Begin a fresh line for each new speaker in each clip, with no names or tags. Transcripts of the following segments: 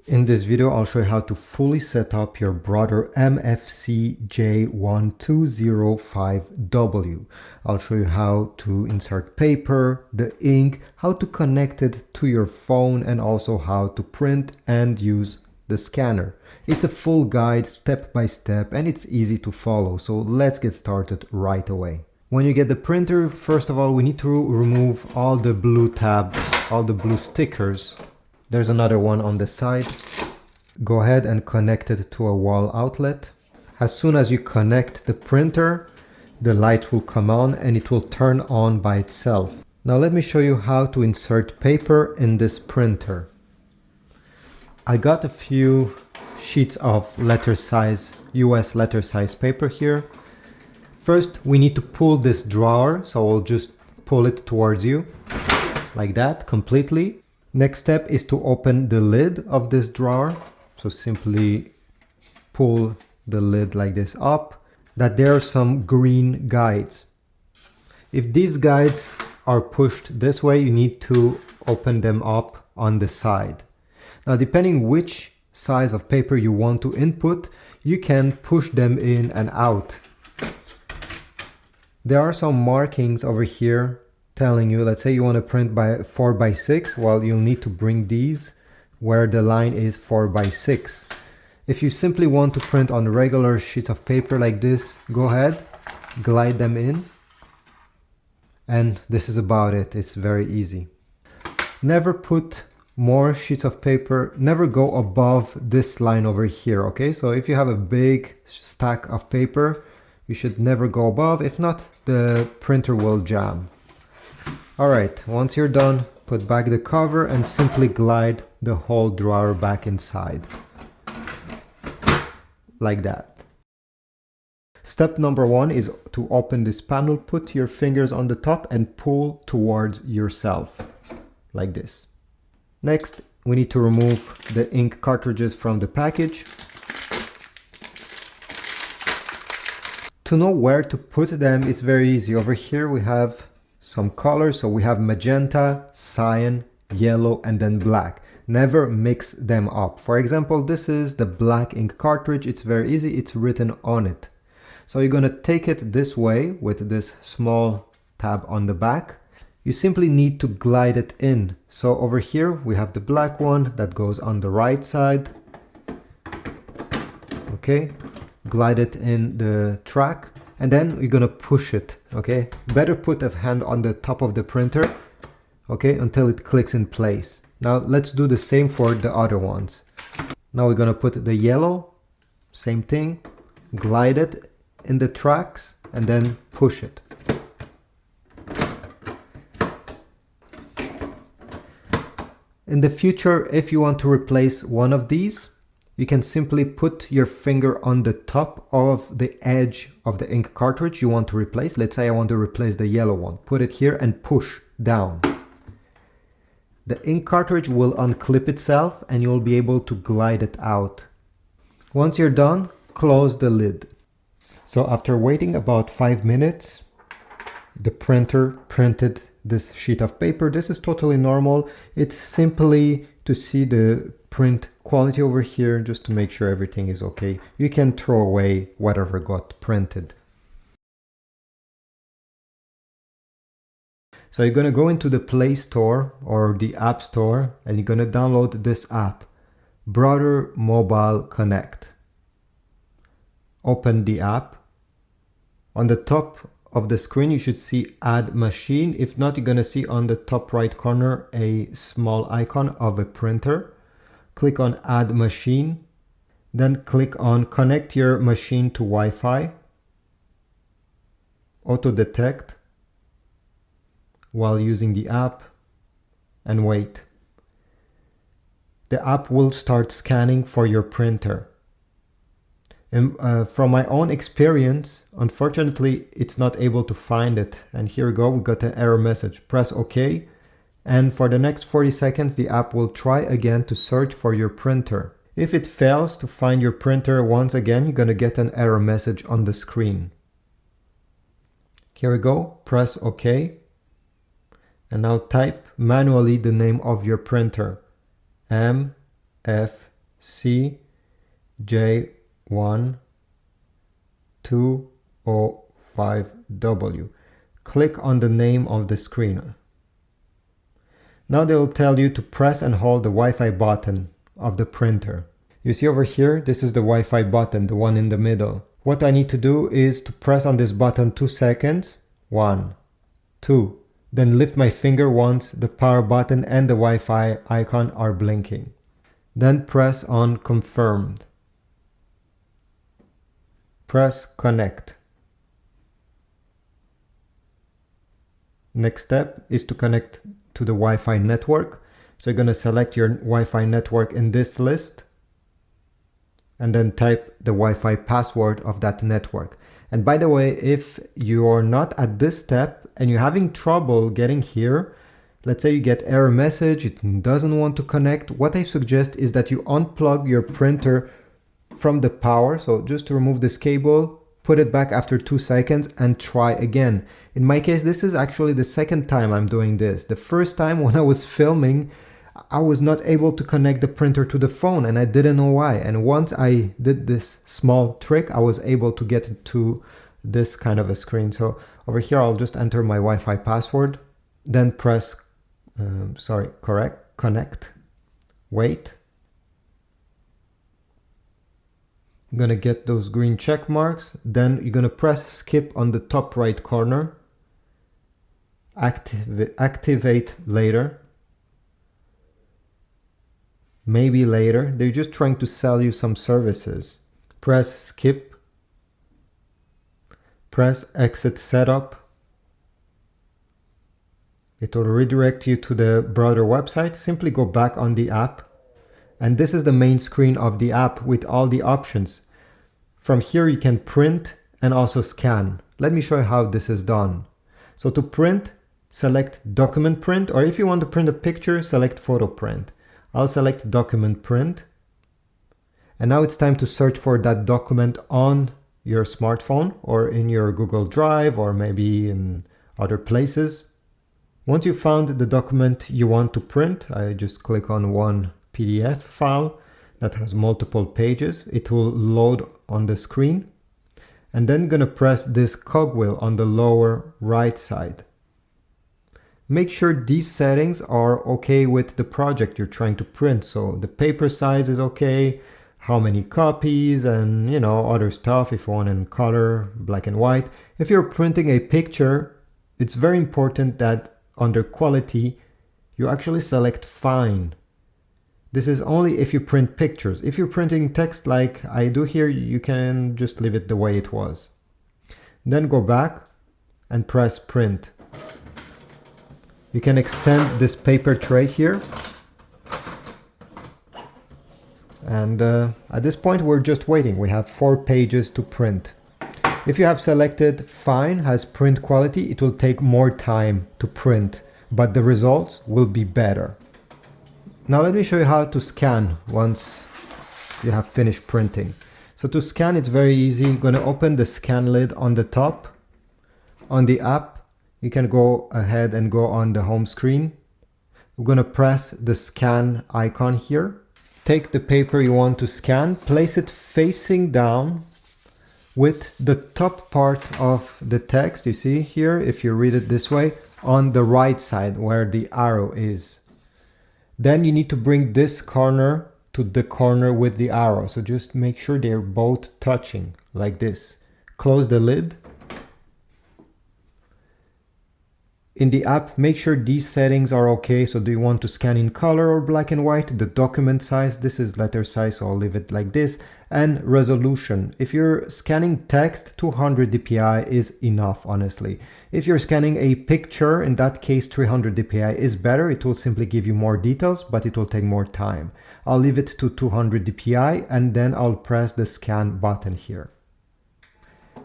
In this video, I'll show you how to fully set up your Brother MFC-J1205w. I'll show you how to insert paper, the ink, how to connect it to your phone, and also how to print and use the scanner. It's a full guide step by step and it's easy to follow, so let's get started right away. When you get the printer, first of all, we need to remove all the blue tabs, all the blue stickers. There's another one on the side. Go ahead and connect it to a wall outlet. As soon as you connect the printer, the light will come on and it will turn on by itself. Now let me show you how to insert paper in this printer. I got a few sheets of letter size, US letter size paper here. First, we need to pull this drawer, so I'll just pull it towards you like that completely. Next step is to open the lid of this drawer. So simply pull the lid like this up. That there are some green guides. If these guides are pushed this way, you need to open them up on the side. Now, depending which size of paper you want to input, you can push them in and out. There are some markings over here telling you, let's say you want to print by 4x6, well, you'll need to bring these where the line is 4x6. If you simply want to print on regular sheets of paper like this, go ahead, glide them in, and this is about it. It's very easy. Never put more sheets of paper, never go above this line over here, okay? So if you have a big stack of paper, you should never go above. If not, the printer will jam. Alright, once you're done, put back the cover and simply glide the whole drawer back inside. Like that. Step number one is to open this panel, put your fingers on the top and pull towards yourself. Like this. Next, we need to remove the ink cartridges from the package. To know where to put them, it's very easy. Over here we have some colors, so we have magenta, cyan, yellow, and then black. Never mix them up. For example, this is the black ink cartridge. It's very easy, it's written on it. So you're gonna take it this way with this small tab on the back. You simply need to glide it in. So over here we have the black one that goes on the right side. Okay, glide it in the track. And then you're gonna push it, okay? Better put a hand on the top of the printer, okay, until it clicks in place. Now let's do the same for the other ones. Now we're gonna put the yellow, same thing, glide it in the tracks and then push it. In the future, if you want to replace one of these, you can simply put your finger on the top of the edge of the ink cartridge you want to replace. Let's say I want to replace the yellow one. Put it here and push down. The ink cartridge will unclip itself and you'll be able to glide it out. Once you're done, close the lid. So after waiting about 5 minutes, the printer printed this sheet of paper. This is totally normal. It's simply to see the print quality over here, just to make sure everything is okay. You can throw away whatever got printed. So you're gonna go into the Play Store or the App Store and you're gonna download this app, Brother Mobile Connect. Open the app. On the top of the screen you should see Add Machine. If not, you're gonna see on the top right corner a small icon of a printer. Click on Add Machine, then click on Connect your machine to Wi-Fi. Auto detect while using the app and wait. The app will start scanning for your printer. And from my own experience, unfortunately, it's not able to find it. And here we go, we got an error message. Press OK. And for the next 40 seconds, the app will try again to search for your printer. If it fails to find your printer once again, you're gonna get an error message on the screen. Here we go, press OK. And now type manually the name of your printer. MFC MFC-J1205w. Click on the name of the screen. Now they will tell you to press and hold the Wi-Fi button of the printer. You see over here, this is the Wi-Fi button, the one in the middle. What I need to do is to press on this button 2 seconds. 1, 2. Then lift my finger once the power button and the Wi-Fi icon are blinking. Then press on confirmed. Press connect. Next step is to connect to the Wi-Fi network. So you're going to select your Wi-Fi network in this list and then type the Wi-Fi password of that network. And by the way, if you're not at this step and you're having trouble getting here, let's say you get error message, it doesn't want to connect, what I suggest is that you unplug your printer from the power. So just to remove this cable, put it back after 2 seconds and try again. In my case, this is actually the second time I'm doing this. The first time when I was filming, I was not able to connect the printer to the phone and I didn't know why. And once I did this small trick, I was able to get to this kind of a screen. So over here, I'll just enter my Wi-Fi password, then press, connect, wait. I'm gonna get those green check marks. Then you're gonna press skip on the top right corner. Activate later. Maybe later. They're just trying to sell you some services. Press skip. Press exit setup. It will redirect you to the Brother website. Simply go back on the app. And this is the main screen of the app with all the options. From here you can print and also scan. Let me show you how this is done. So to print, select document print, or if you want to print a picture, select photo print. I'll select document print. And now it's time to search for that document on your smartphone or in your Google Drive or maybe in other places. Once you found the document you want to print, I just click on one PDF file that has multiple pages. It will load on the screen. And then gonna press this cogwheel on the lower right side. Make sure these settings are okay with the project you're trying to print. So the paper size is okay, how many copies, and other stuff if you want in color, black and white. If you're printing a picture, it's very important that under quality, you actually select fine. This is only if you print pictures. If you're printing text like I do here, you can just leave it the way it was. Then go back and press print. You can extend this paper tray here. And at this point, we're just waiting. We have 4 pages to print. If you have selected fine, has print quality, it will take more time to print, but the results will be better. Now let me show you how to scan once you have finished printing. So to scan, it's very easy. You're going to open the scan lid on the top. On the app, you can go ahead and go on the home screen. We're going to press the scan icon here. Take the paper you want to scan, place it facing down with the top part of the text. You see here, if you read it this way, on the right side where the arrow is. Then you need to bring this corner to the corner with the arrow. So just make sure they're both touching like this. Close the lid. In the app, make sure these settings are okay. So do you want to scan in color or black and white? The document size, this is letter size, so I'll leave it like this. And resolution. If you're scanning text, 200 dpi is enough, honestly. If you're scanning a picture, in that case, 300 dpi is better. It will simply give you more details, but it will take more time. I'll leave it to 200 dpi and then I'll press the scan button here.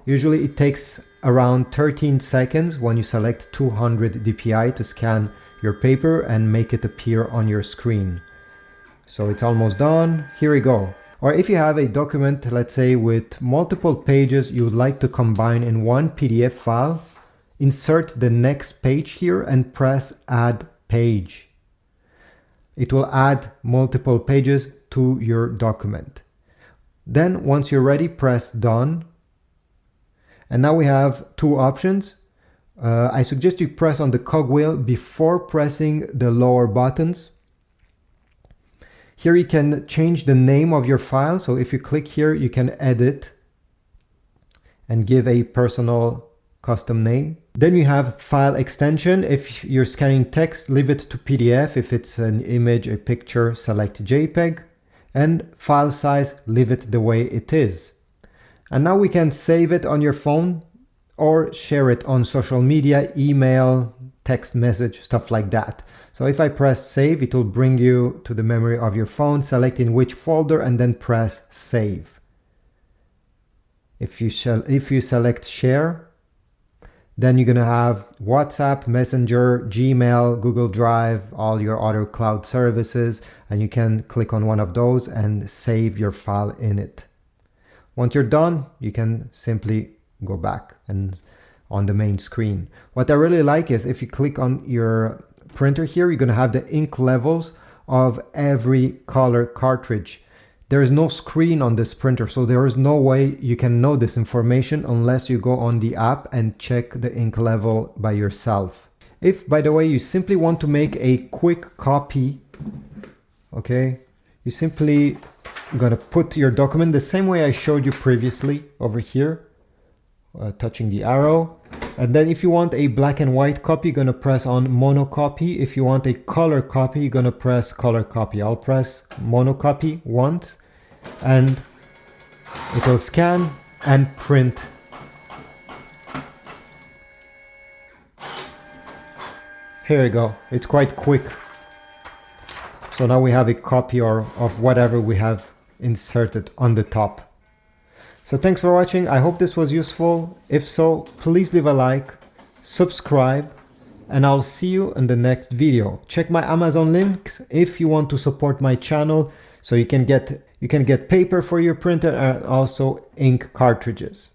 Usually it takes around 13 seconds when you select 200 dpi to scan your paper and make it appear on your screen. So it's almost done. Here we go. Or if you have a document, let's say with multiple pages you would like to combine in one PDF file, insert the next page here and press add page. It will add multiple pages to your document. Then once you're ready, press done. And now we have two options. I suggest you press on the cogwheel before pressing the lower buttons. Here you can change the name of your file. So if you click here, you can edit and give a personal custom name. Then you have file extension. If you're scanning text, leave it to PDF. If it's an image, a picture, select JPEG. And file size, leave it the way it is. And now we can save it on your phone or share it on social media, email, text message, stuff like that. So if I press save, it will bring you to the memory of your phone, select in which folder and then press save. If you select share, then you're gonna have WhatsApp, Messenger, Gmail, Google Drive, all your other cloud services, and you can click on one of those and save your file in it. Once you're done, you can simply go back and on the main screen. What I really like is if you click on your printer here, you're gonna have the ink levels of every color cartridge. There is no screen on this printer, so there is no way you can know this information unless you go on the app and check the ink level by yourself. If, by the way, you simply want to make a quick copy, okay, you simply gonna put your document the same way I showed you previously over here, touching the arrow. And then if you want a black and white copy, you're gonna press on monocopy. If you want a color copy, you're gonna press color copy. I'll press monocopy once and it will scan and print. Here you go. It's quite quick. So now we have a copy of whatever we have inserted on the top. So thanks for watching. I hope this was useful. If so, please leave a like, subscribe, and I'll see you in the next video. Check my Amazon links if you want to support my channel, so you can get paper for your printer and also ink cartridges.